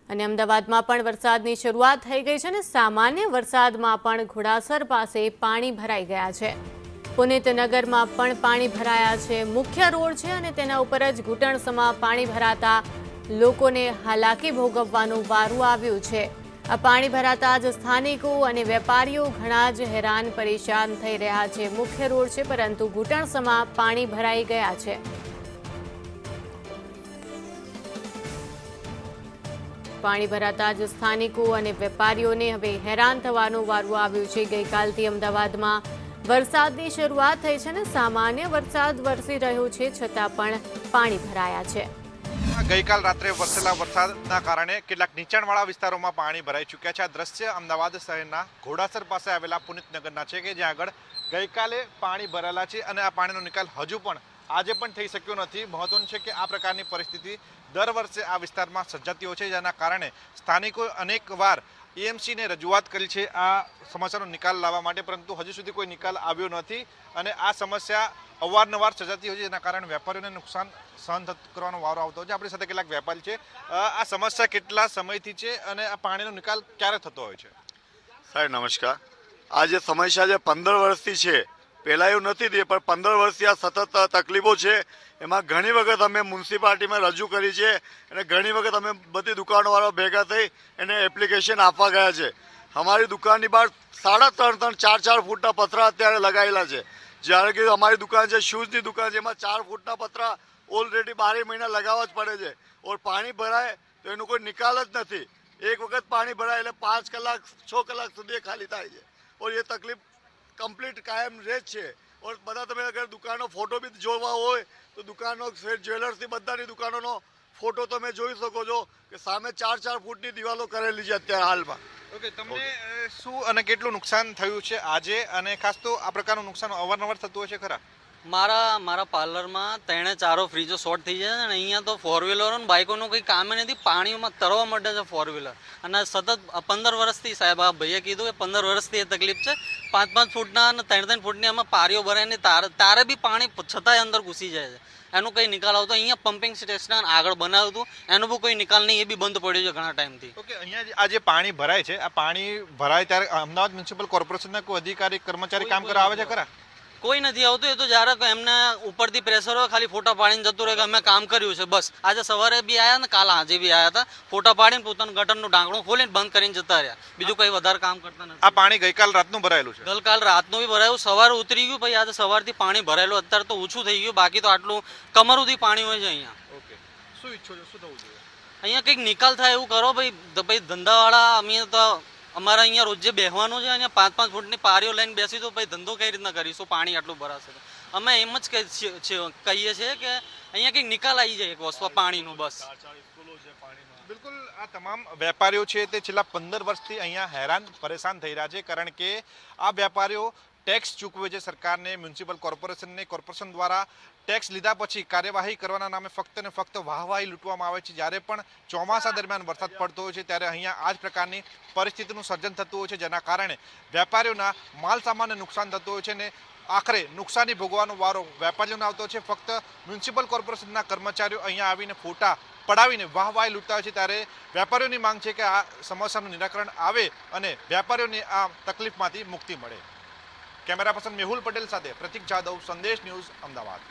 અને અમદાવાદમાં પણ વરસાદની શરૂઆત થઈ ગઈ છે ને સામાન્ય વરસાદમાં પણ ઘોડાસર પાસે પાણી ભરાઈ ગયા છે। પુનિતનગરમાં પણ પાણી ભરાયા છે। મુખ્ય રોડ છે અને તેના ઉપર જ ઘૂંટણસમાં પાણી ભરાતા લોકોને હાલાકી ભોગવવાનું વારું આવ્યું છે। આ પાણી ભરાતા જ સ્થાનિકો અને વેપારીઓ ઘણા જ હેરાન પરેશાન થઈ રહ્યા છે। મુખ્ય રોડ છે પરંતુ ઘૂંટણસમાં પાણી ભરાઈ ગયા છે। પાણી ભરાતા જ સ્થાનિકો અને વેપારીઓને હવે હેરાન થવાનું વારું આવ્યું છે। ગઈકાલથી અમદાવાદમાં વરસાદની શરૂઆત થઈ છે ને સામાન્ય વરસાદ વરસી રહ્યો છે છતાં પણ પાણી ભરાયા છે। ગઈકાલ રાત્રે વરસેલા વરસાદના કારણે કેટલાક નીચાણવાળા વિસ્તારોમાં પાણી ભરાઈ ચૂક્યા છે। આ દ્રશ્ય અમદાવાદ શહેરના ઘોડાસર પાસે આવેલા પુનિતનગરના છે કે જ્યાં આગળ ગઈકાલે પાણી ભરાયેલા છે અને આ પાણીનો નિકાલ હજુ પણ આજે પણ થઈ શક્યો નથી। મહત્વનું છે કે આ પ્રકારની પરિસ્થિતિ દર વર્ષે આ વિસ્તારમાં સર્જાતી હોય છે, જેના કારણે સ્થાનિકો અનેકવાર એએમસીને રજૂઆત કરી છે આ સમસ્યાનો નિકાલ લાવવા માટે, પરંતુ હજુ સુધી કોઈ નિકાલ આવ્યો નથી અને આ સમસ્યા અવારનવાર સર્જાતી હોય છે, જેના કારણે વેપારીઓને નુકસાન સહન કરવાનો વારો આવતો હોય છે। આપણી સાથે કેટલાક વેપારી છે। આ સમસ્યા કેટલા સમયથી છે અને આ પાણીનો નિકાલ ક્યારે થતો હોય છે? સાહેબ નમસ્કાર। આ જે સમસ્યા જે 15 વર્ષથી છે, પહેલાં એવું નથી થયું પણ 15 વર્ષથી આ સતત તકલીફો છે। એમાં ઘણી વખત અમે મ્યુનિસિપાલિટીમાં રજૂ કરી છે અને ઘણી વખત અમે બધી દુકાનોવાળા ભેગા થઈ એને એપ્લિકેશન આપવા ગયા છે। અમારી દુકાનની બહાર 3.5 4 ફૂટના પતરા અત્યારે લગાવેલા છે, જ્યારે કે અમારી દુકાન છે શૂઝની દુકાન છે, એમાં 4 ફૂટના પતરા ઓલરેડી 12 મહિના લગાવવા જ પડે છે। ઓર પાણી ભરાય તો એનો કોઈ નિકાલ જ નથી। એક વખત પાણી ભરાય એટલે 5 કલાક 6 કલાક સુધી ખાલી થાય છે ઓર એ તકલીફ કમ્પ્લીટ કાયમ રહે જ છે। ઓર બધા તમે અગર દુકાનનો ફોટો બી જોવા હોય તો દુકાનો જ્વેલર્સની બધાની દુકાનોનો ફોટો તમે જોઈ શકો છો કે સામે 4 ફૂટની દિવાલો કરેલી છે અત્યારે હાલમાં। ઓકે, તમને શું અને કેટલું નુકસાન થયું છે આજે, અને ખાસ તો આ પ્રકારનું નુકસાન અવારનવાર થતું હોય છે ખરા? મારા પાર્લરમાં 3-4 ફ્રીજો શોર્ટ થઈ જાય છે અને અહીંયા તો ફોર વ્હીલરો અને બાઇકોનું કંઈ કામ નથી। પાણીમાં તરવા માટે છે ફોર વ્હીલર અને સતત 15 વર્ષથી સાહેબ આ ભાઈએ કીધું કે 15 વર્ષથી એ તકલીફ છે। 5-5 ફૂટના અને 3-3 ફૂટની આમાં પારીઓ ભરાઈને તારે બી પાણી છતાંય અંદર ઘૂસી જાય છે। એનું કંઈ નિકાલ આવતો અહીંયા પમ્પિંગ સ્ટેશન આગળ બનાવ્યું હતું, એનો બી કોઈ નિકાલ નહીં, એ બી બંધ પડ્યું છે ઘણા ટાઈમથી। ઓકે, અહીંયા આ જે પાણી ભરાય છે, આ પાણી ભરાય ત્યારે અમદાવાદ મ્યુનિસિપલ કોર્પોરેશનના કોઈ અધિકારી કર્મચારી કામ કરવા આવે છે ખરા? કોઈ નથી આવતું। એ તો જ્યારે એમને ઉપરથી પ્રેશર હોય ખાલી ફોટા પાડીને જતું રહે કે અમે કામ કર્યું છે બસ। આજે સવારે બી આવ્યા ને કાલ આજે બી આવ્યા હતા, ફોટા પાડીને પોતાનું ગટરનું ઢાંકણું ખોલીને બંધ કરીને જતા રહ્યા, બીજું કંઈ વધારે કામ કરતા નથી। આ પાણી ગઈકાલ રાતનું ભરાયેલું છે? ગઈકાલ રાતનું બી ભરાયું, સવારે ઉતરી ગયું, પછી આજે સવારથી પાણી ભરાયેલું, અત્યારે તો ઓછું થઈ ગયું, બાકી તો આટલું કમર સુધી પાણી હોય છે અહીંયા। ઓકે, શું ઈચ્છો છો, શું થવું જોઈએ? અહીંયા કંઈક નિકાલ થાય એવું કરો ભાઈ। ધંધાવાળા અમે તો અમારે અહીંયા રોજે બેસવાનું છે, અહીંયા 5-5 ફૂટની પારીઓ લઈને બેસી તો ભાઈ ધંધો કઈ રીતના કરીશું? પાણી આટલું ભરાશે તો અમે એમ જ કહીએ છીએ કે અહીંયા કંઈક નિકાલ આવી જાય એક વસ્તુ પાણીનું બસ। બિલકુલ, આ તમામ વેપારીઓ છે તે છેલ્લા 15 વર્ષથી અહીંયા હેરાન પરેશાન થઈ રહ્યા છે, કારણ કે આ વેપારીઓ ટેક્સ ચૂકવે છે સરકારને, મ્યુનિસિપલ કોર્પોરેશનને। કોર્પોરેશન દ્વારા ટેક્સ લીધા પછી કાર્યવાહી કરવાના નામે ફક્ત ને ફક્ત વાહવાહી લૂંટવામાં આવે છે। જ્યારે પણ ચોમાસા દરમિયાન વરસાદ પડતો હોય છે ત્યારે અહીંયા આ જ પ્રકારની પરિસ્થિતિનું સર્જન થતું હોય છે, જેના કારણે વેપારીઓના માલ સામાનને નુકસાન થતું હોય છે ને આખરે નુકસાની ભોગવાનો વારો વેપારીઓને આવતો છે। ફક્ત મ્યુનિસિપલ કોર્પોરેશનના કર્મચારીઓ અહીંયા આવીને ફોટા પડાવીને વાહવાહી લૂંટતા હોય છે, ત્યારે વેપારીઓની માંગ છે કે આ સમસ્યાનું નિરાકરણ આવે અને વેપારીઓને આ તકલીફમાંથી મુક્તિ મળે। કેમેરા પર્સન મેહુલ પટેલ સાથે પ્રતીક જાદવ, સંદેશ ન્યૂઝ, અમદાવાદ।